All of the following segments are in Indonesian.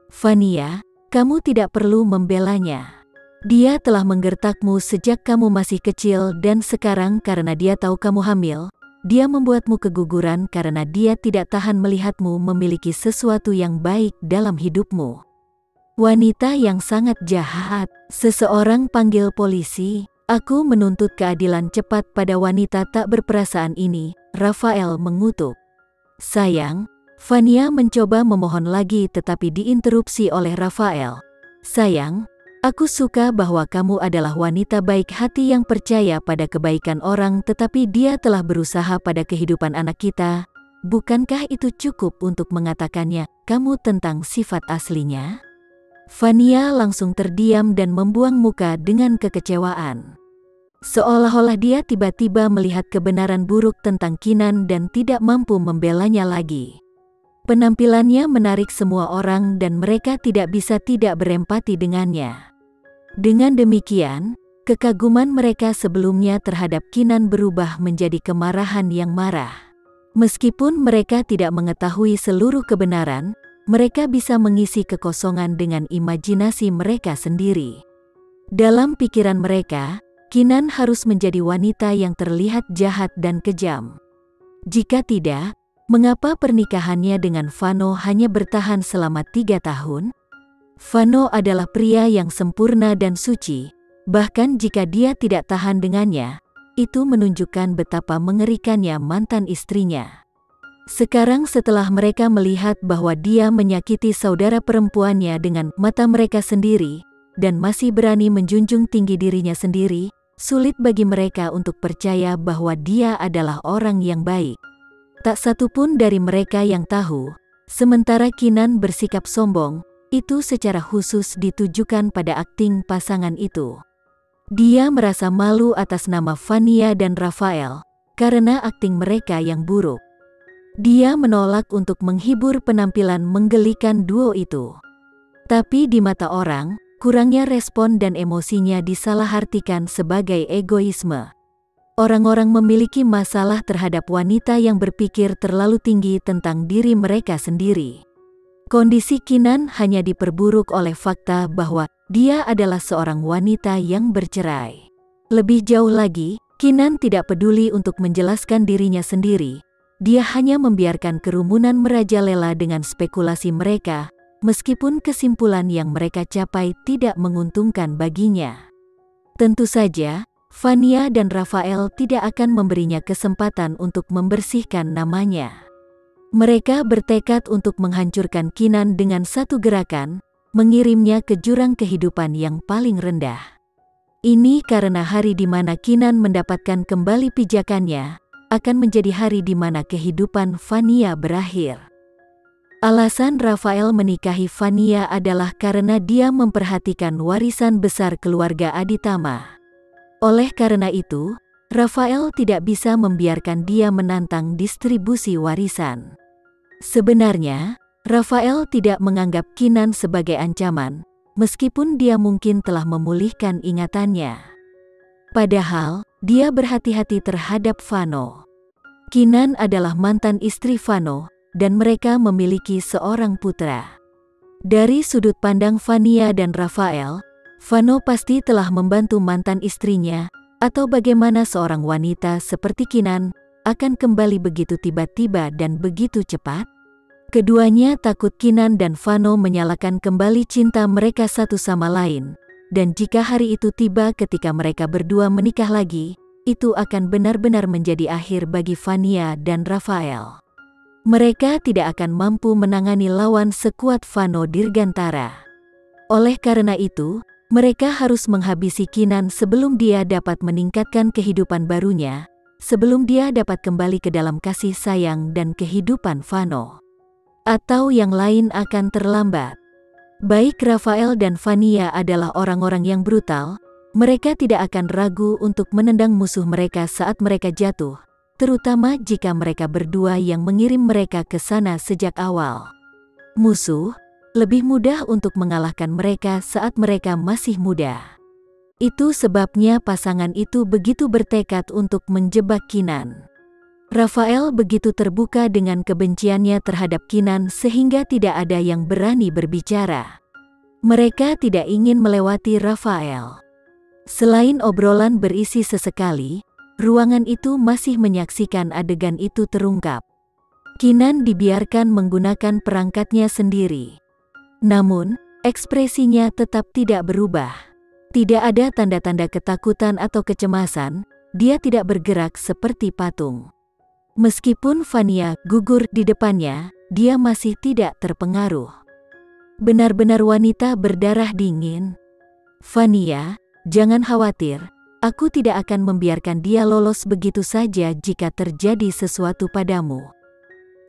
Fania, kamu tidak perlu membelanya. Dia telah menggertakmu sejak kamu masih kecil dan sekarang karena dia tahu kamu hamil, dia membuatmu keguguran karena dia tidak tahan melihatmu memiliki sesuatu yang baik dalam hidupmu. Wanita yang sangat jahat. Seseorang panggil polisi. Aku menuntut keadilan cepat pada wanita tak berperasaan ini, Rafael mengutuk. Sayang, Fania mencoba memohon lagi tetapi diinterupsi oleh Rafael. Sayang, aku suka bahwa kamu adalah wanita baik hati yang percaya pada kebaikan orang tetapi dia telah berusaha pada kehidupan anak kita. Bukankah itu cukup untuk mengatakannya, kamu tentang sifat aslinya? Fania langsung terdiam dan membuang muka dengan kekecewaan. Seolah-olah dia tiba-tiba melihat kebenaran buruk tentang Kinan dan tidak mampu membelanya lagi. Penampilannya menarik semua orang dan mereka tidak bisa tidak berempati dengannya. Dengan demikian, kekaguman mereka sebelumnya terhadap Kinan berubah menjadi kemarahan yang marah. Meskipun mereka tidak mengetahui seluruh kebenaran, mereka bisa mengisi kekosongan dengan imajinasi mereka sendiri. Dalam pikiran mereka, Kinan harus menjadi wanita yang terlihat jahat dan kejam. Jika tidak, mengapa pernikahannya dengan Vano hanya bertahan selama 3 tahun? Vano adalah pria yang sempurna dan suci, bahkan jika dia tidak tahan dengannya, itu menunjukkan betapa mengerikannya mantan istrinya. Sekarang setelah mereka melihat bahwa dia menyakiti saudara perempuannya dengan mata mereka sendiri, dan masih berani menjunjung tinggi dirinya sendiri, sulit bagi mereka untuk percaya bahwa dia adalah orang yang baik. Tak satu pun dari mereka yang tahu, sementara Kinan bersikap sombong, itu secara khusus ditujukan pada akting pasangan itu. Dia merasa malu atas nama Fania dan Rafael, karena akting mereka yang buruk. Dia menolak untuk menghibur penampilan menggelikan duo itu. Tapi di mata orang, kurangnya respon dan emosinya disalahartikan sebagai egoisme. Orang-orang memiliki masalah terhadap wanita yang berpikir terlalu tinggi tentang diri mereka sendiri. Kondisi Kinan hanya diperburuk oleh fakta bahwa dia adalah seorang wanita yang bercerai. Lebih jauh lagi, Kinan tidak peduli untuk menjelaskan dirinya sendiri. Dia hanya membiarkan kerumunan merajalela dengan spekulasi mereka, meskipun kesimpulan yang mereka capai tidak menguntungkan baginya. Tentu saja, Fania dan Rafael tidak akan memberinya kesempatan untuk membersihkan namanya. Mereka bertekad untuk menghancurkan Kinan dengan satu gerakan, mengirimnya ke jurang kehidupan yang paling rendah. Ini karena hari di mana Kinan mendapatkan kembali pijakannya, akan menjadi hari di mana kehidupan Fania berakhir. Alasan Rafael menikahi Fania adalah karena dia memperhatikan warisan besar keluarga Aditama. Oleh karena itu, Rafael tidak bisa membiarkan dia menantang distribusi warisan. Sebenarnya, Rafael tidak menganggap Kinan sebagai ancaman, meskipun dia mungkin telah memulihkan ingatannya. Padahal, dia berhati-hati terhadap Vano. Kinan adalah mantan istri Vano, dan mereka memiliki seorang putra. Dari sudut pandang Fania dan Rafael, Vano pasti telah membantu mantan istrinya, atau bagaimana seorang wanita seperti Kinan akan kembali begitu tiba-tiba dan begitu cepat? Keduanya takut Kinan dan Vano menyalakan kembali cinta mereka satu sama lain, dan jika hari itu tiba ketika mereka berdua menikah lagi, itu akan benar-benar menjadi akhir bagi Fania dan Rafael. Mereka tidak akan mampu menangani lawan sekuat Vano Dirgantara. Oleh karena itu, mereka harus menghabisi Kinan sebelum dia dapat meningkatkan kehidupan barunya, sebelum dia dapat kembali ke dalam kasih sayang dan kehidupan Vano. Atau yang lain akan terlambat. Baik Rafael dan Fania adalah orang-orang yang brutal, mereka tidak akan ragu untuk menendang musuh mereka saat mereka jatuh, terutama jika mereka berdua yang mengirim mereka ke sana sejak awal. Musuh, lebih mudah untuk mengalahkan mereka saat mereka masih muda. Itu sebabnya pasangan itu begitu bertekad untuk menjebak Kinan. Rafael begitu terbuka dengan kebenciannya terhadap Kinan sehingga tidak ada yang berani berbicara. Mereka tidak ingin melewati Rafael. Selain obrolan berisi sesekali, ruangan itu masih menyaksikan adegan itu terungkap. Kinan dibiarkan menggunakan perangkatnya sendiri. Namun, ekspresinya tetap tidak berubah. Tidak ada tanda-tanda ketakutan atau kecemasan, dia tidak bergerak seperti patung. Meskipun Vania gugur di depannya, dia masih tidak terpengaruh. Benar-benar wanita berdarah dingin. Vania, jangan khawatir, aku tidak akan membiarkan dia lolos begitu saja jika terjadi sesuatu padamu.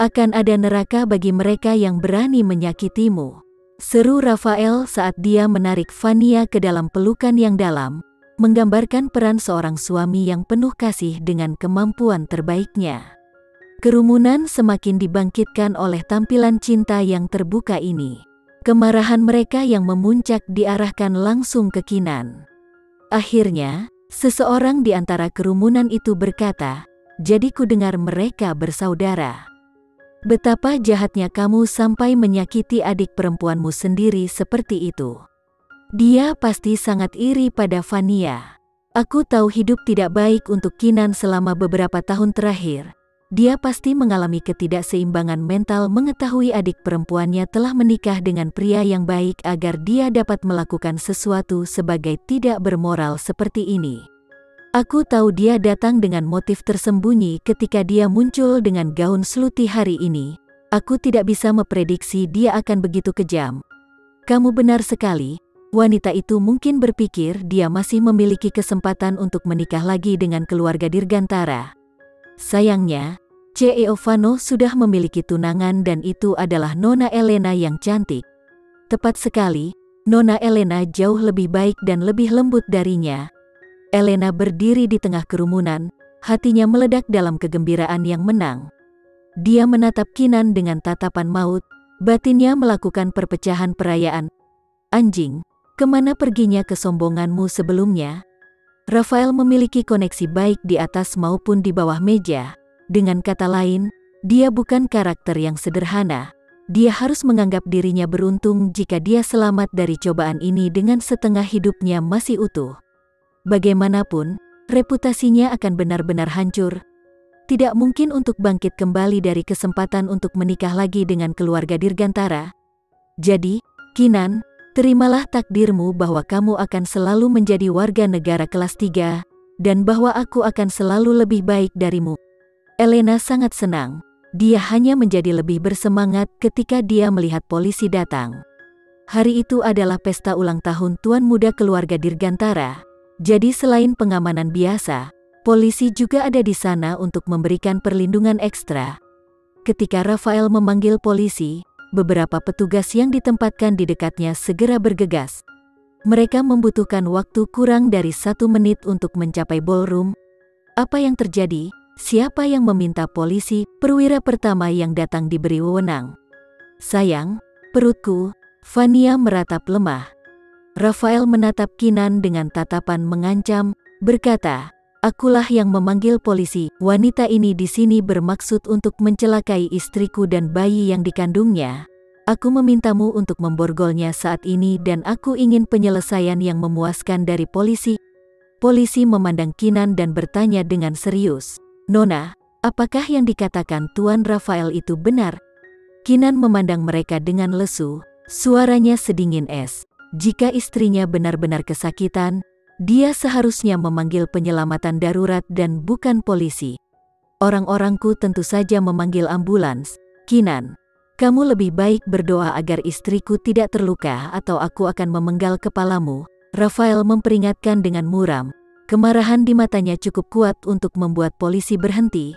Akan ada neraka bagi mereka yang berani menyakitimu. Seru Rafael saat dia menarik Vania ke dalam pelukan yang dalam, menggambarkan peran seorang suami yang penuh kasih dengan kemampuan terbaiknya. Kerumunan semakin dibangkitkan oleh tampilan cinta yang terbuka ini. Kemarahan mereka yang memuncak diarahkan langsung ke Kinan. Akhirnya, seseorang di antara kerumunan itu berkata, "Jadi ku dengar mereka bersaudara. Betapa jahatnya kamu sampai menyakiti adik perempuanmu sendiri seperti itu." Dia pasti sangat iri pada Vania. Aku tahu hidup tidak baik untuk Kinan selama beberapa tahun terakhir. Dia pasti mengalami ketidakseimbangan mental mengetahui adik perempuannya telah menikah dengan pria yang baik agar dia dapat melakukan sesuatu sebagai tidak bermoral seperti ini. Aku tahu dia datang dengan motif tersembunyi ketika dia muncul dengan gaun Sluti hari ini. Aku tidak bisa memprediksi dia akan begitu kejam. Kamu benar sekali, wanita itu mungkin berpikir dia masih memiliki kesempatan untuk menikah lagi dengan keluarga Dirgantara. Sayangnya, Giovanni sudah memiliki tunangan dan itu adalah Nona Elena yang cantik. Tepat sekali, Nona Elena jauh lebih baik dan lebih lembut darinya. Elena berdiri di tengah kerumunan, hatinya meledak dalam kegembiraan yang menang. Dia menatap Kinan dengan tatapan maut, batinnya melakukan perpecahan perayaan. Anjing, kemana perginya kesombonganmu sebelumnya? Rafael memiliki koneksi baik di atas maupun di bawah meja. Dengan kata lain, dia bukan karakter yang sederhana. Dia harus menganggap dirinya beruntung jika dia selamat dari cobaan ini dengan setengah hidupnya masih utuh. Bagaimanapun, reputasinya akan benar-benar hancur. Tidak mungkin untuk bangkit kembali dari kesempatan untuk menikah lagi dengan keluarga Dirgantara. Jadi, Kinan, terimalah takdirmu bahwa kamu akan selalu menjadi warga negara kelas 3, dan bahwa aku akan selalu lebih baik darimu. Elena sangat senang. Dia hanya menjadi lebih bersemangat ketika dia melihat polisi datang. Hari itu adalah pesta ulang tahun tuan muda keluarga Dirgantara. Jadi selain pengamanan biasa, polisi juga ada di sana untuk memberikan perlindungan ekstra. Ketika Rafael memanggil polisi, beberapa petugas yang ditempatkan di dekatnya segera bergegas. Mereka membutuhkan waktu kurang dari 1 menit untuk mencapai ballroom. Apa yang terjadi? Siapa yang meminta polisi? Perwira pertama yang datang diberi wewenang. Sayang, perutku. Vania meratap lemah. Rafael menatap Kinan dengan tatapan mengancam, berkata, "Akulah yang memanggil polisi. Wanita ini di sini bermaksud untuk mencelakai istriku dan bayi yang dikandungnya. Aku memintamu untuk memborgolnya saat ini dan aku ingin penyelesaian yang memuaskan dari polisi." Polisi memandang Kinan dan bertanya dengan serius, "Nona, apakah yang dikatakan Tuan Rafael itu benar?" Kinan memandang mereka dengan lesu, suaranya sedingin es. Jika istrinya benar-benar kesakitan, dia seharusnya memanggil penyelamatan darurat dan bukan polisi. Orang-orangku tentu saja memanggil ambulans. Kinan, kamu lebih baik berdoa agar istriku tidak terluka atau aku akan memenggal kepalamu. Rafael memperingatkan dengan muram. Kemarahan di matanya cukup kuat untuk membuat polisi berhenti.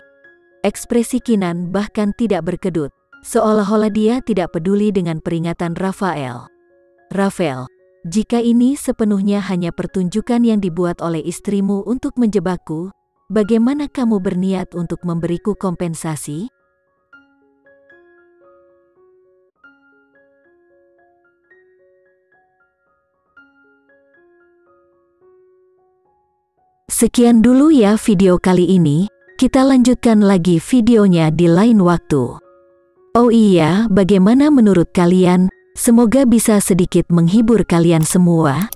Ekspresi Kinan bahkan tidak berkedut, seolah-olah dia tidak peduli dengan peringatan Rafael. "Rafael, jika ini sepenuhnya hanya pertunjukan yang dibuat oleh istrimu untuk menjebakku, bagaimana kamu berniat untuk memberiku kompensasi?" Sekian dulu ya video kali ini. Kita lanjutkan lagi videonya di lain waktu. Oh iya, bagaimana menurut kalian? Semoga bisa sedikit menghibur kalian semua.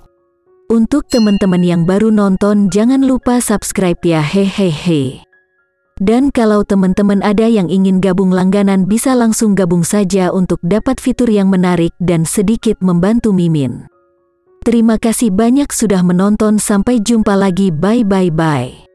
Untuk teman-teman yang baru nonton, jangan lupa subscribe ya, hehehe. Dan kalau teman-teman ada yang ingin gabung langganan, bisa langsung gabung saja untuk dapat fitur yang menarik dan sedikit membantu Mimin. Terima kasih banyak sudah menonton, sampai jumpa lagi, bye bye bye.